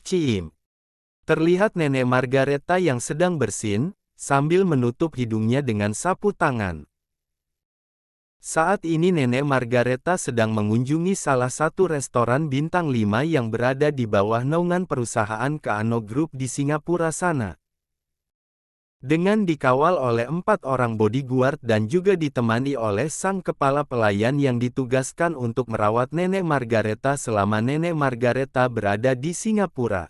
Ciim. Terlihat Nenek Margareta yang sedang bersin, sambil menutup hidungnya dengan sapu tangan. Saat ini Nenek Margareta sedang mengunjungi salah satu restoran bintang 5 yang berada di bawah naungan perusahaan Kaano Group di Singapura sana. Dengan dikawal oleh 4 orang bodyguard dan juga ditemani oleh sang kepala pelayan yang ditugaskan untuk merawat Nenek Margareta selama Nenek Margareta berada di Singapura.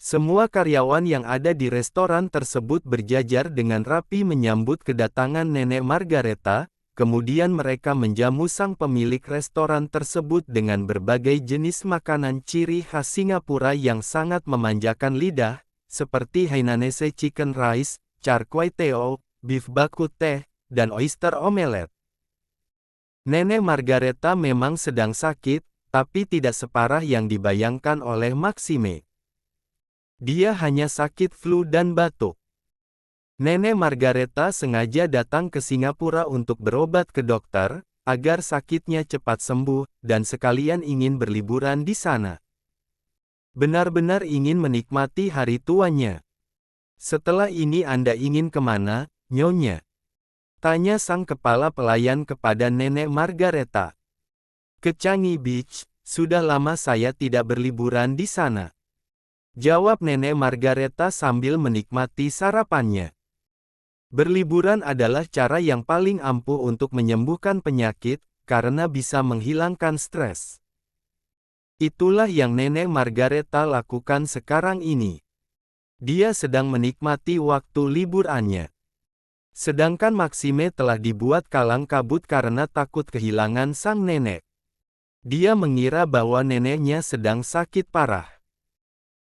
Semua karyawan yang ada di restoran tersebut berjajar dengan rapi menyambut kedatangan Nenek Margareta, kemudian mereka menjamu sang pemilik restoran tersebut dengan berbagai jenis makanan ciri khas Singapura yang sangat memanjakan lidah, seperti Hainanese Chicken Rice, Char Kway Teow, beef bakut teh, dan oyster omelet. Nenek Margareta memang sedang sakit, tapi tidak separah yang dibayangkan oleh Maxime. Dia hanya sakit flu dan batuk. Nenek Margareta sengaja datang ke Singapura untuk berobat ke dokter, agar sakitnya cepat sembuh, dan sekalian ingin berliburan di sana. Benar-benar ingin menikmati hari tuanya. Setelah ini Anda ingin kemana, Nyonya? Tanya sang kepala pelayan kepada Nenek Margareta. Ke Changi Beach, sudah lama saya tidak berliburan di sana. Jawab Nenek Margareta sambil menikmati sarapannya. Berliburan adalah cara yang paling ampuh untuk menyembuhkan penyakit, karena bisa menghilangkan stres. Itulah yang Nenek Margareta lakukan sekarang ini. Dia sedang menikmati waktu liburannya. Sedangkan Maxime telah dibuat kalang kabut karena takut kehilangan sang nenek. Dia mengira bahwa neneknya sedang sakit parah.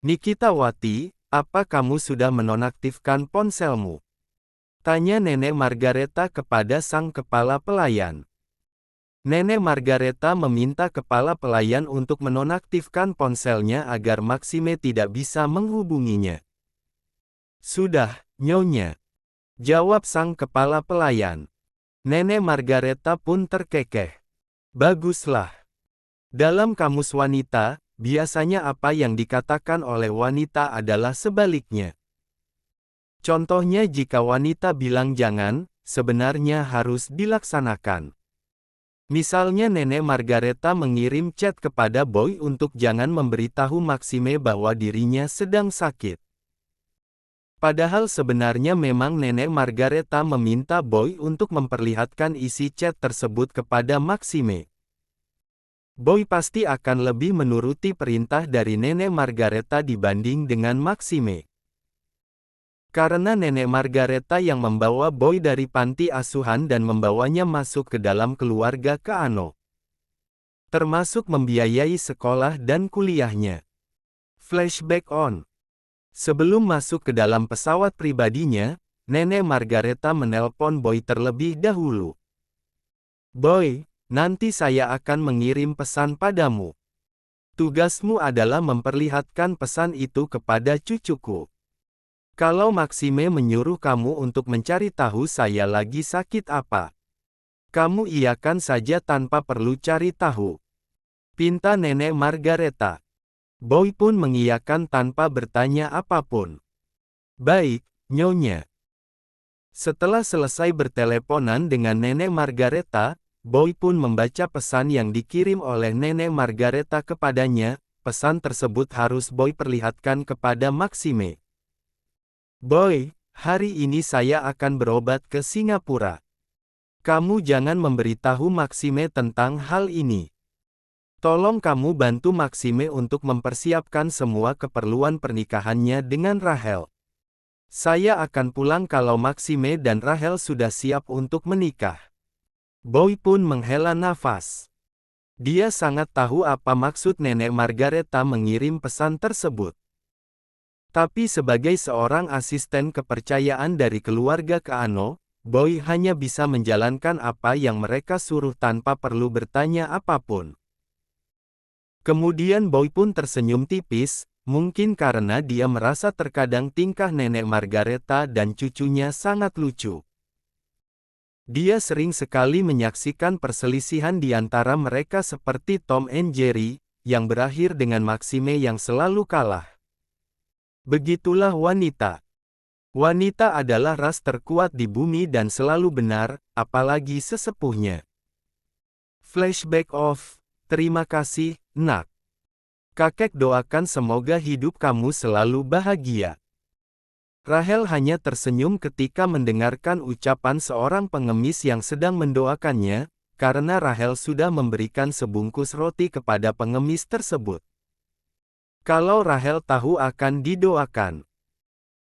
Nikitawati, apa kamu sudah menonaktifkan ponselmu? Tanya Nenek Margareta kepada sang kepala pelayan. Nenek Margareta meminta kepala pelayan untuk menonaktifkan ponselnya agar Maxime tidak bisa menghubunginya. Sudah, Nyonya. Jawab sang kepala pelayan. Nenek Margareta pun terkekeh. Baguslah. Dalam kamus wanita, biasanya apa yang dikatakan oleh wanita adalah sebaliknya. Contohnya jika wanita bilang jangan, sebenarnya harus dilaksanakan. Misalnya Nenek Margareta mengirim chat kepada Boy untuk jangan memberitahu Maxime bahwa dirinya sedang sakit. Padahal sebenarnya memang Nenek Margareta meminta Boy untuk memperlihatkan isi chat tersebut kepada Maxime. Boy pasti akan lebih menuruti perintah dari Nenek Margareta dibanding dengan Maxime. Karena Nenek Margareta yang membawa Boy dari panti asuhan dan membawanya masuk ke dalam keluarga Kaano. Termasuk membiayai sekolah dan kuliahnya. Flashback on. Sebelum masuk ke dalam pesawat pribadinya, Nenek Margareta menelpon Boy terlebih dahulu. Boy, nanti saya akan mengirim pesan padamu. Tugasmu adalah memperlihatkan pesan itu kepada cucuku. Kalau Maxime menyuruh kamu untuk mencari tahu saya lagi sakit apa, kamu iyakan saja tanpa perlu cari tahu. Pinta Nenek Margareta. Boy pun mengiyakan tanpa bertanya apapun. Baik, Nyonya. Setelah selesai berteleponan dengan Nenek Margareta, Boy pun membaca pesan yang dikirim oleh Nenek Margareta kepadanya. Pesan tersebut harus Boy perlihatkan kepada Maxime. Boy, hari ini saya akan berobat ke Singapura. Kamu jangan memberitahu Maxime tentang hal ini. Tolong kamu bantu Maxime untuk mempersiapkan semua keperluan pernikahannya dengan Rahel. Saya akan pulang kalau Maxime dan Rahel sudah siap untuk menikah. Boy pun menghela nafas. Dia sangat tahu apa maksud Nenek Margareta mengirim pesan tersebut. Tapi sebagai seorang asisten kepercayaan dari keluarga Kaano, Boy hanya bisa menjalankan apa yang mereka suruh tanpa perlu bertanya apapun. Kemudian Boy pun tersenyum tipis, mungkin karena dia merasa terkadang tingkah Nenek Margareta dan cucunya sangat lucu. Dia sering sekali menyaksikan perselisihan di antara mereka seperti Tom and Jerry, yang berakhir dengan Maxime yang selalu kalah. Begitulah wanita. Wanita adalah ras terkuat di bumi dan selalu benar, apalagi sesepuhnya. Flashback off. Terima kasih, Nak. Kakek doakan semoga hidup kamu selalu bahagia. Rahel hanya tersenyum ketika mendengarkan ucapan seorang pengemis yang sedang mendoakannya, karena Rahel sudah memberikan sebungkus roti kepada pengemis tersebut. Kalau Rahel tahu akan didoakan,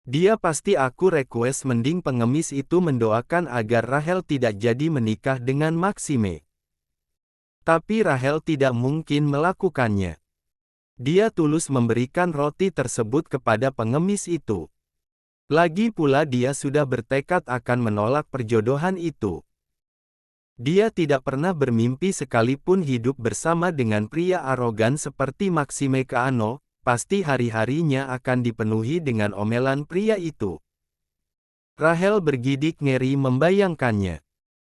dia pasti aku request mending pengemis itu mendoakan agar Rahel tidak jadi menikah dengan Maxime. Tapi Rahel tidak mungkin melakukannya. Dia tulus memberikan roti tersebut kepada pengemis itu. Lagi pula dia sudah bertekad akan menolak perjodohan itu. Dia tidak pernah bermimpi sekalipun hidup bersama dengan pria arogan seperti Maxime Kaano, pasti hari-harinya akan dipenuhi dengan omelan pria itu. Rahel bergidik ngeri membayangkannya.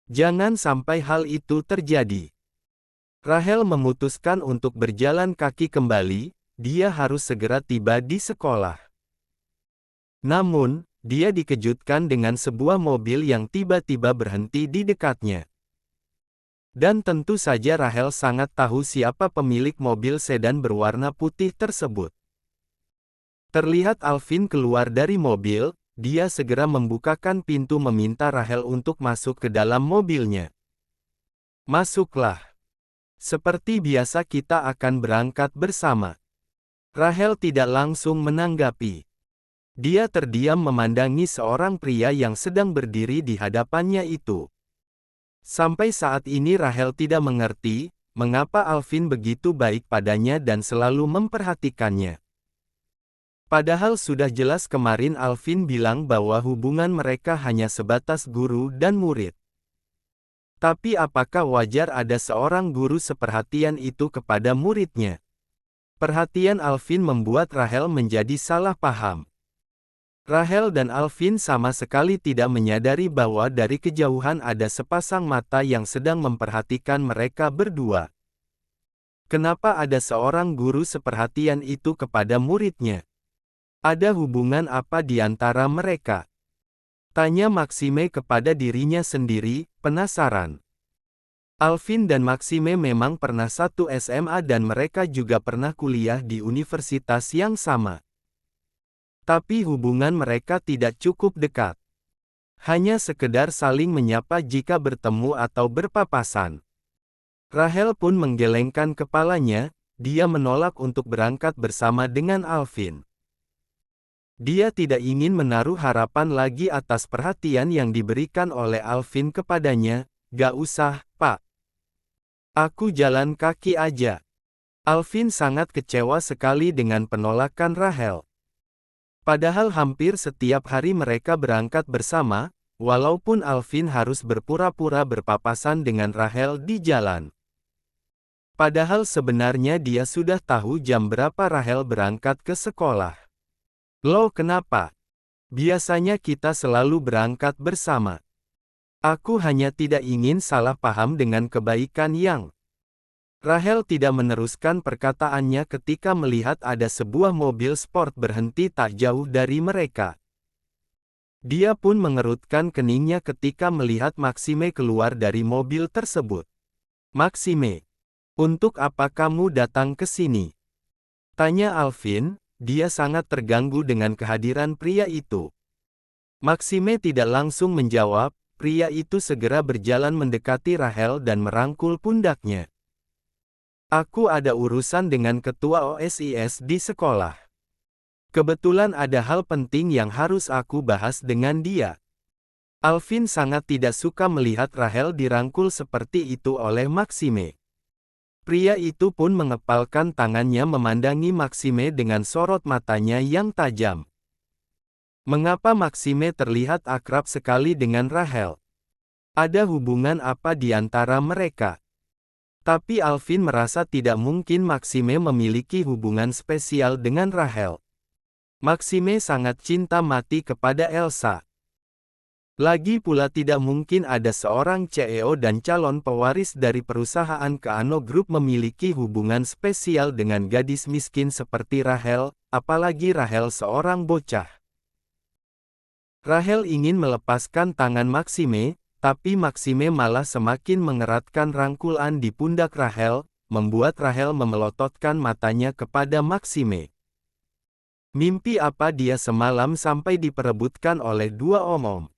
Jangan sampai hal itu terjadi. Rahel memutuskan untuk berjalan kaki kembali, dia harus segera tiba di sekolah. Namun, dia dikejutkan dengan sebuah mobil yang tiba-tiba berhenti di dekatnya. Dan tentu saja Rahel sangat tahu siapa pemilik mobil sedan berwarna putih tersebut. Terlihat Alvin keluar dari mobil, dia segera membukakan pintu meminta Rahel untuk masuk ke dalam mobilnya. Masuklah. Seperti biasa kita akan berangkat bersama. Rahel tidak langsung menanggapi. Dia terdiam memandangi seorang pria yang sedang berdiri di hadapannya itu. Sampai saat ini Rahel tidak mengerti, mengapa Alvin begitu baik padanya dan selalu memperhatikannya. Padahal sudah jelas kemarin Alvin bilang bahwa hubungan mereka hanya sebatas guru dan murid. Tapi apakah wajar ada seorang guru seperhatian itu kepada muridnya? Perhatian Alvin membuat Rahel menjadi salah paham. Rahel dan Alvin sama sekali tidak menyadari bahwa dari kejauhan ada sepasang mata yang sedang memperhatikan mereka berdua. Kenapa ada seorang guru seperhatian itu kepada muridnya? Ada hubungan apa di antara mereka? Tanya Maxime kepada dirinya sendiri, penasaran. Alvin dan Maxime memang pernah satu SMA dan mereka juga pernah kuliah di universitas yang sama. Tapi hubungan mereka tidak cukup dekat. Hanya sekedar saling menyapa jika bertemu atau berpapasan. Rahel pun menggelengkan kepalanya, dia menolak untuk berangkat bersama dengan Alvin. Dia tidak ingin menaruh harapan lagi atas perhatian yang diberikan oleh Alvin kepadanya. Gak usah, Pak. Aku jalan kaki aja. Alvin sangat kecewa sekali dengan penolakan Rahel. Padahal hampir setiap hari mereka berangkat bersama, walaupun Alvin harus berpura-pura berpapasan dengan Rahel di jalan. Padahal sebenarnya dia sudah tahu jam berapa Rahel berangkat ke sekolah. Loh kenapa? Biasanya kita selalu berangkat bersama. Aku hanya tidak ingin salah paham dengan kebaikan yang... Rahel tidak meneruskan perkataannya ketika melihat ada sebuah mobil sport berhenti tak jauh dari mereka. Dia pun mengerutkan keningnya ketika melihat Maxime keluar dari mobil tersebut. Maxime, untuk apa kamu datang ke sini? Tanya Alvin, dia sangat terganggu dengan kehadiran pria itu. Maxime tidak langsung menjawab, pria itu segera berjalan mendekati Rahel dan merangkul pundaknya. Aku ada urusan dengan ketua OSIS di sekolah. Kebetulan ada hal penting yang harus aku bahas dengan dia. Alvin sangat tidak suka melihat Rahel dirangkul seperti itu oleh Maxime. Pria itu pun mengepalkan tangannya memandangi Maxime dengan sorot matanya yang tajam. Mengapa Maxime terlihat akrab sekali dengan Rahel? Ada hubungan apa di antara mereka? Tapi Alvin merasa tidak mungkin Maxime memiliki hubungan spesial dengan Rahel. Maxime sangat cinta mati kepada Elsa. Lagi pula tidak mungkin ada seorang CEO dan calon pewaris dari perusahaan Keano Group memiliki hubungan spesial dengan gadis miskin seperti Rachel, apalagi Rachel seorang bocah. Rachel ingin melepaskan tangan Maxime, tapi Maxime malah semakin mengeratkan rangkulan di pundak Rachel, membuat Rachel memelototkan matanya kepada Maxime. Mimpi apa dia semalam sampai diperebutkan oleh dua omong?